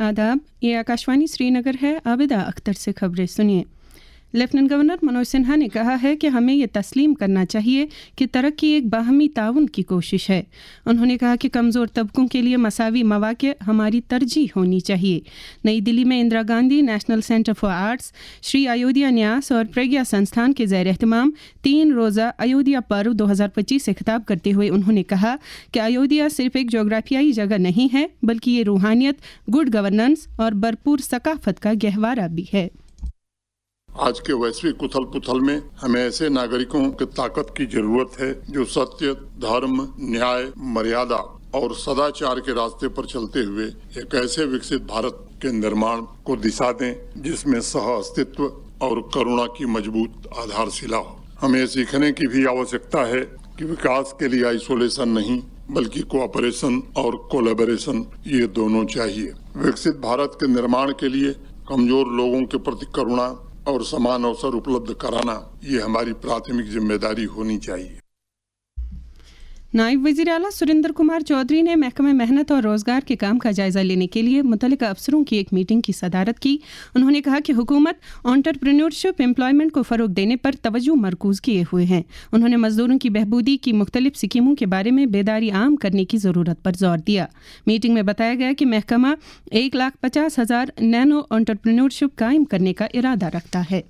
आदाब, ये आकाशवाणी श्रीनगर है। आबिदा अख्तर से खबरें सुनिए। लेफ्टिनेंट गवर्नर मनोज सिन्हा ने कहा है कि हमें ये तस्लीम करना चाहिए कि तरक्की एक बाहमी ताउन की कोशिश है। उन्होंने कहा कि कमज़ोर तबकों के लिए मसावी मौक़े हमारी तरजीह होनी चाहिए। नई दिल्ली में Indira Gandhi national centre for arts, Shri Ayodhya न्यास और प्रज्ञा संस्थान के ज़ेर एहतमाम 3 रोज़ा अयोध्या पर्व 2025 से खिताब करते हुए उन्होंने कहा कि अयोध्या सिर्फ एक जोग्राफियाई जगह नहीं है, बल्कि ये रूहानियत, गुड गवर्नेंस और भरपूर सकाफत का गहवारा भी है। आज के वैश्विक उथल पुथल में हमें ऐसे नागरिकों की ताकत की जरूरत है जो सत्य, धर्म, न्याय, मर्यादा और सदाचार के रास्ते पर चलते हुए एक ऐसे विकसित भारत के निर्माण को दिशा दें जिसमें सह अस्तित्व और करुणा की मजबूत आधारशिला हो। हमें सीखने की भी आवश्यकता है कि विकास के लिए आइसोलेशन नहीं बल्कि कोऑपरेशन और कोलैबोरेशन ये दोनों चाहिए। विकसित भारत के निर्माण के लिए कमजोर लोगों के प्रति करुणा और समान अवसर उपलब्ध कराना ये हमारी प्राथमिक जिम्मेदारी होनी चाहिए। नायब वज़ीर आला सुरेंद्र कुमार चौधरी ने महकमे मेहनत और रोज़गार के काम का जायज़ा लेने के लिए मुतल्लिका अफसरों की एक मीटिंग की सदारत की। उन्होंने कहा कि हुकूमत एंटरप्रेन्योरशिप एम्प्लॉयमेंट को फ़रोग़ देने पर तवज्जो मरकूज़ किए हुए हैं। उन्होंने मज़दूरों की बहबूदी की मुख्तलिफ स्कीमों के बारे में बेदारी आम करने की ज़रूरत पर जोर दिया। मीटिंग में बताया गया कि महकमा 1,50,000 नैनो एंटरप्रेन्योरशिप कायम करने का इरादा रखता है।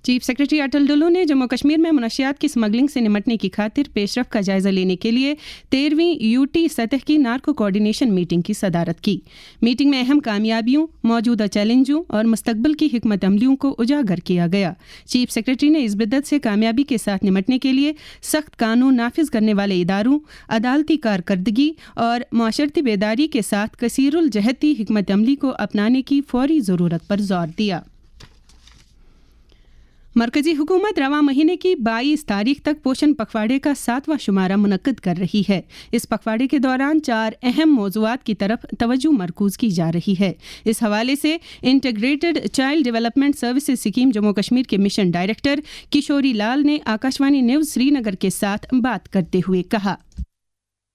चीफ सेक्रेटरी अटल डुल्लू ने जम्मू कश्मीर में मुनशियात की स्मगलिंग से निमटने की खातिर पेशरफ का जायज़ा लेने के लिए 13वीं यूटी सतह की नार्को कोऑर्डिनेशन मीटिंग की सदारत की। मीटिंग में अहम कामयाबियों, मौजूदा चैलेंजों और मुस्तकबिल की हिकमत अमलियों को उजागर किया गया। चीफ सेक्रेटरी ने इस बिद्दत से कामयाबी के साथ निमटने के लिए सख्त कानून नाफिज करने वाले इदारों, अदालती कारकर्दगी और माशरती बेदारी के साथ कसीरुल जहती हिकमत अमली को अपनाने की फौरी ज़रूरत पर जोर दिया। मरकजी हुकूमत रवां महीने की 22 तारीख तक पोषण पखवाड़े का 7वां शुमारा मुनक्किद कर रही है। इस पखवाड़े के दौरान 4 अहम मौज़ूआत की तरफ तवज्जो मरकूज़ की जा रही है। इस हवाले से integrated child development services scheme Jammu Kashmir के मिशन डायरेक्टर किशोरी लाल ने आकाशवाणी न्यूज़ श्रीनगर के साथ बात करते हुए कहा,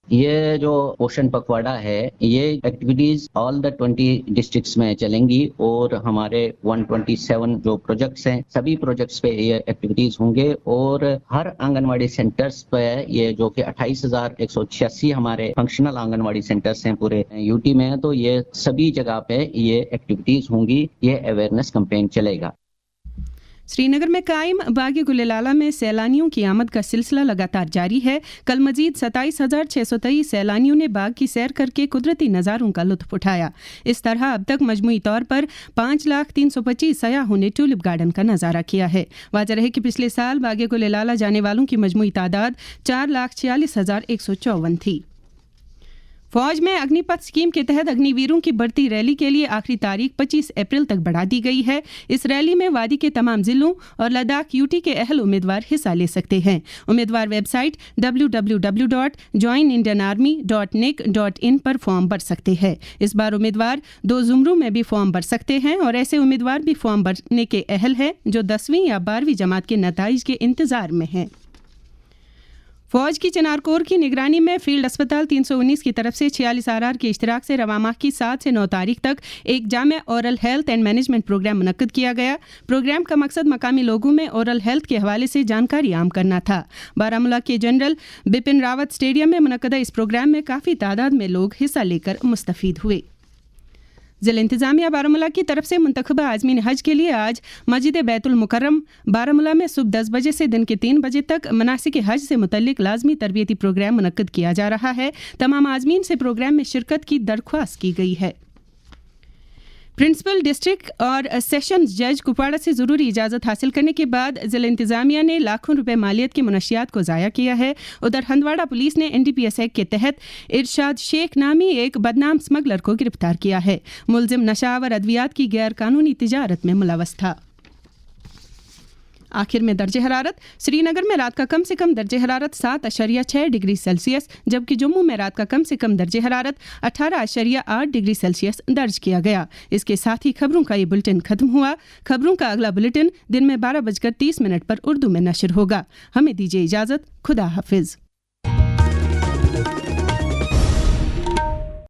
ये जो पोषण पखवाड़ा है ये एक्टिविटीज ऑल द 20 डिस्ट्रिक्ट्स में चलेंगी और हमारे 127 जो प्रोजेक्ट्स हैं सभी प्रोजेक्ट्स पे ये एक्टिविटीज होंगे और हर आंगनवाड़ी सेंटर्स पे ये जो कि 28,186 हमारे फंक्शनल आंगनवाड़ी सेंटर्स हैं पूरे यूटी में, तो ये सभी जगह पे ये एक्टिविटीज होंगी, ये अवेयरनेस कैंपेन चलेगा। श्रीनगर में कायम बाग गुललाला में सैलानियों की आमद का सिलसिला लगातार जारी है। कल मजीद 27,623 सैलानियों ने बाग की सैर करके कुदरती नज़ारों का लुत्फ उठाया। इस तरह अब तक मजमूई तौर पर 5,325 सयाहों ने ट्यूलिप गार्डन का नज़ारा किया है। वाज़ह है कि पिछले साल बाग गुललाला जाने वालों की मजमूई तादाद 4,46,154 थी। फौज में अग्निपथ स्कीम के तहत अग्निवीरों की बढ़ती रैली के लिए आखिरी तारीख 25 अप्रैल तक बढ़ा दी गई है। इस रैली में वादी के तमाम जिलों और लद्दाख यूटी के अहल उम्मीदवार हिस्सा ले सकते हैं। उम्मीदवार वेबसाइट www.joinindianarmy.nic.in पर फॉर्म भर सकते हैं। इस बार उम्मीदवार 2 ज़ुमरों में भी फॉर्म भर सकते हैं और ऐसे उम्मीदवार भी फॉर्म भरने के अहल हैं जो 10वीं या 12वीं जमात के नताइज के इंतज़ार में हैं। फौज की चिनार कोर की निगरानी में फील्ड अस्पताल 319 की तरफ से 46 आरआर के इश्तिराक से रवां माह की 7 से 9 तारीख तक एक जामे oral health and management program मुनक्किद किया गया। प्रोग्राम का मकसद मकामी लोगों में ओरल हेल्थ के हवाले से जानकारी आम करना था। बारामूला के जनरल बिपिन रावत स्टेडियम में मुनक्किदा इस प्रोग्राम में काफ़ी तादाद में लोग हिस्सा लेकर मुस्तफ़ीद हुए। ज़िला इंतज़ामिया बारामूला की तरफ से मुंतखबा आज़मीन हज के लिए आज मस्जिद बैतुल मुकर्रम बारामूला में सुबह 10 बजे से दिन के 3 बजे तक मनासिक हज से मुतल्लिक लाजमी तरबियती प्रोग्राम मुनक्किद किया जा रहा है। तमाम आज़मीन से प्रोग्राम में शिरकत की दरख्वास्त की गई है। प्रिंसिपल डिस्ट्रिक्ट और सेशंस जज कुपवाड़ा से ज़रूरी इजाज़त हासिल करने के बाद ज़िला इंतज़ामिया ने लाखों रुपए मालियत की मुनशियात को ज़ाया किया है। उधर हंदवाड़ा पुलिस ने NDPS एक्ट के तहत इरशाद शेख नामी एक बदनाम स्मगलर को गिरफ्तार किया है। मुलजिम नशा और अद्वियात की गैर कानूनी तिजारत में मुलव्वस था। आखिर में दर्जे हरारत श्रीनगर में रात का कम से कम दर्जे हरारत 7.6 डिग्री सेल्सियस, जबकि जम्मू में रात का कम से कम दर्जे हरारत 18.8 डिग्री सेल्सियस दर्ज किया गया। इसके साथ ही खबरों का ये बुलेटिन खत्म हुआ। खबरों का अगला बुलेटिन दिन में 12:30 पर उर्दू में नशर होगा। हमें दीजिए इजाज़त। खुदा हाफिज़।